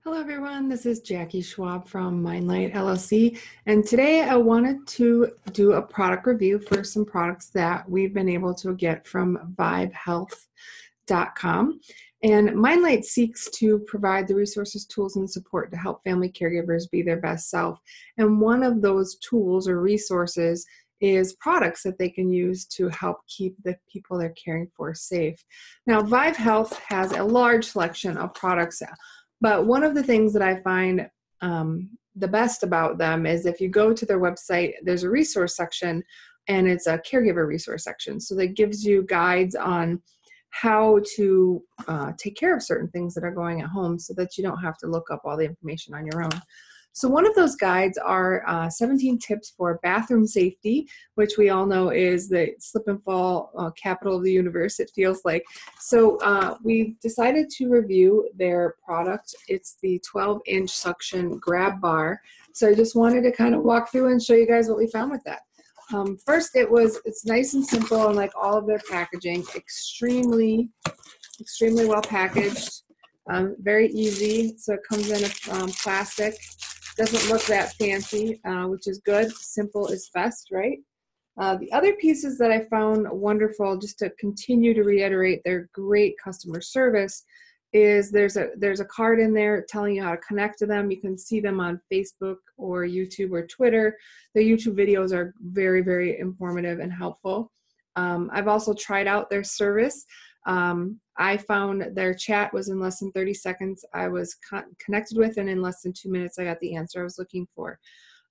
Hello everyone, this is Jackie Schwab from Mindlight LLC, and today I wanted to do a product review for some products that we've been able to get from vivehealth.com. And Mindlight seeks to provide the resources, tools, and support to help family caregivers be their best self. And one of those tools or resources is products that they can use to help keep the people they're caring for safe. Now, Vive Health has a large selection of products. But one of the things that I find the best about them is if you go to their website, there's a resource section, and it's a caregiver resource section. So that gives you guides on how to take care of certain things that are going at home so that you don't have to look up all the information on your own. So one of those guides are 17 tips for bathroom safety, which we all know is the slip and fall capital of the universe, it feels like. So we decided to review their product. It's the 12-inch suction grab bar. So I just wanted to kind of walk through and show you guys what we found with that. First, it's nice and simple, and like all of their packaging, extremely well packaged, very easy. So it comes in a plastic. Doesn't look that fancy, which is good. Simple is best, right? The other pieces that I found wonderful, just to continue to reiterate their great customer service, is there's a card in there telling you how to connect to them. You can see them on Facebook or YouTube or Twitter. Their YouTube videos are very, very informative and helpful. I've also tried out their service. I found their chat was in less than 30 seconds. I was connected with, and in less than 2 minutes, I got the answer I was looking for.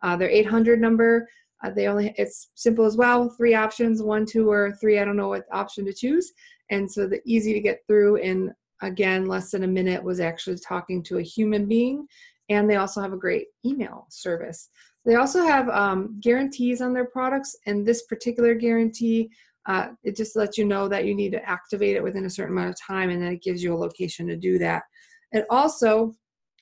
Their 800 number, it's simple as well. 3 options, 1, 2, or 3. I don't know what option to choose. And so the easy to get through in, again, less than a minute was actually talking to a human being. And they also have a great email service. They also have guarantees on their products, and this particular guarantee, it just lets you know that you need to activate it within a certain amount of time, and then it gives you a location to do that. And also,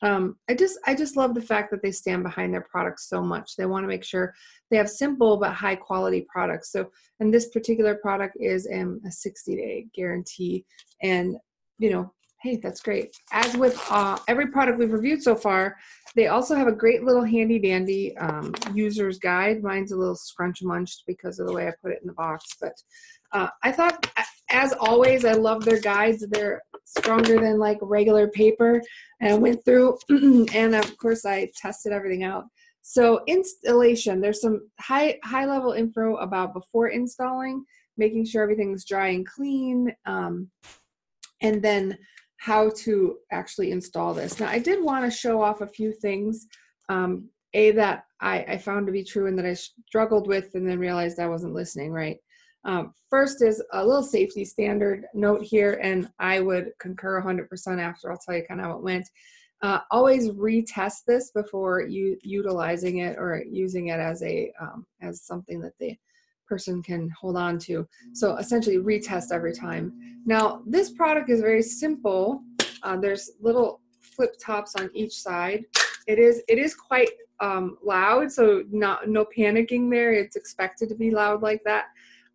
I just love the fact that they stand behind their products so much. They want to make sure they have simple but high quality products. So, and this particular product is a 60-day guarantee, and hey, that's great. As with every product we've reviewed so far, they also have a great little handy dandy user's guide. Mine's a little scrunch munched because of the way I put it in the box. But I thought, as always, I love their guides. They're stronger than like regular paper. And I went through and of course I tested everything out. So installation, there's some high level info about before installing, making sure everything's dry and clean, and then how to actually install this. Now, I did want to show off a few things, that I found to be true and that I struggled with and then realized I wasn't listening right. First is a little safety standard note here, and I would concur 100% after. I'll tell you kind of how it went. Always retest this before you utilizing it or using it as something that the person can hold on to. So essentially retest every time. Now, this product is very simple. There's little flip tops on each side. It is quite loud, so no panicking there. It's expected to be loud like that.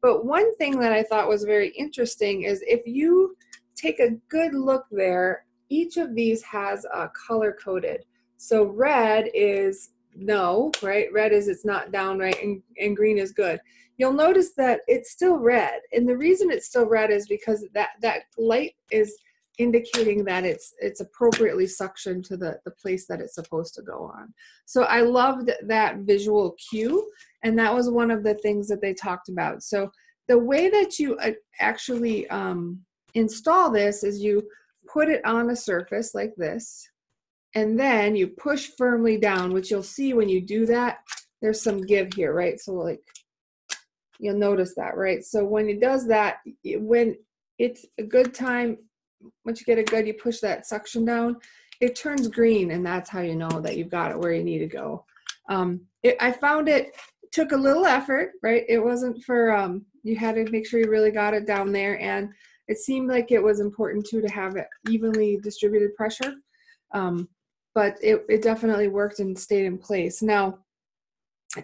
But one thing that I thought was very interesting is if you take a good look there, each of these has color coded. So red is no, right? Red is it's not down right, and green is good. You'll notice that it's still red. And the reason it's still red is because that light is indicating that it's appropriately suctioned to the place that it's supposed to go on. So I loved that visual cue, and that was one of the things that they talked about. So the way that you actually install this is you put it on a surface like this, and then you push firmly down, which you'll see when you do that, there's some give here, right? So like, you'll notice that, right? So when it does that, when it's a good time, once you get it good, you push that suction down, it turns green, and that's how you know that you've got it where you need to go. I found it took a little effort, right? It wasn't for, you had to make sure you really got it down there, and it seemed like it was important too to have it evenly distributed pressure, but it definitely worked and stayed in place. Now,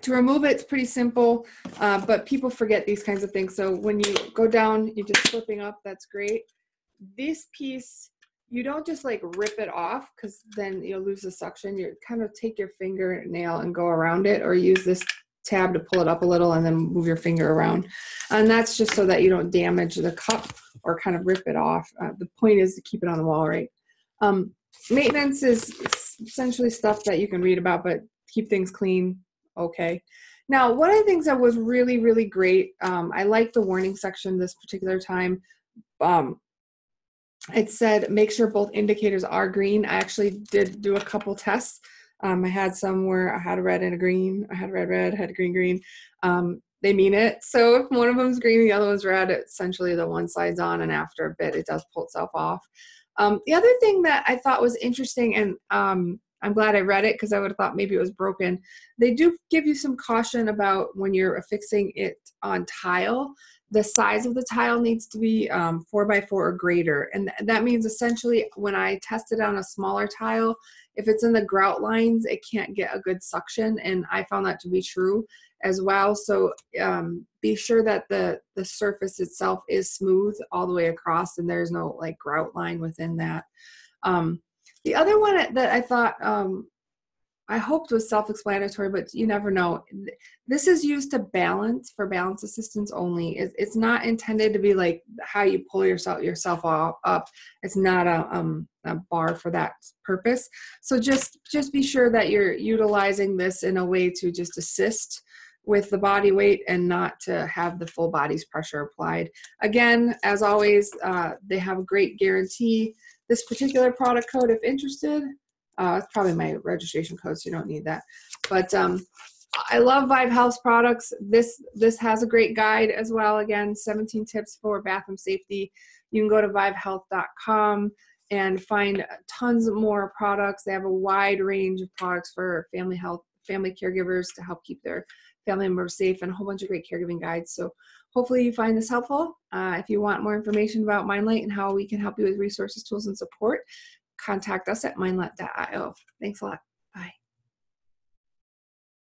to remove it, it's pretty simple, but people forget these kinds of things. So when you go down, you're just flipping up, that's great. This piece you don't just like rip it off, because then you'll lose the suction. You kind of take your fingernail and go around it, or use this tab to pull it up a little and then move your finger around. And that's just so that you don't damage the cup or kind of rip it off. The point is to keep it on the wall, right? Maintenance is essentially stuff that you can read about, but keep things clean. Okay. Now, one of the things that was really, really great, I like the warning section this particular time. It said, make sure both indicators are green. I actually did do a couple tests. I had some where I had a red and a green. I had a red, had a green. They mean it. So if one of them's green and the other one's red, essentially the one side's on, and after a bit, it does pull itself off. The other thing that I thought was interesting, and I'm glad I read it because I would have thought maybe it was broken. They do give you some caution about when you're affixing it on tile. The size of the tile needs to be 4x4 or greater. And that means essentially when I tested on a smaller tile, if it's in the grout lines, it can't get a good suction. And I found that to be true as well. So be sure that the surface itself is smooth all the way across, and there's no like grout line within that. The other one that I thought I hoped was self-explanatory, but you never know. This is used to balance, for balance assistance only. It's not intended to be like how you pull yourself up. It's not a bar for that purpose. So just be sure that you're utilizing this in a way to just assist with the body weight and not to have the full body's pressure applied. Again, as always, they have a great guarantee. This particular product code, if interested, it's probably my registration code, so you don't need that. But I love Vive Health's products. This has a great guide as well. Again, 17 tips for bathroom safety. You can go to vivehealth.com and find tons more products. They have a wide range of products for family caregivers to help keep their family members safe, and a whole bunch of great caregiving guides. So hopefully you find this helpful. If you want more information about Mindlight and how we can help you with resources, tools, and support, contact us at mindlight.io. Thanks a lot.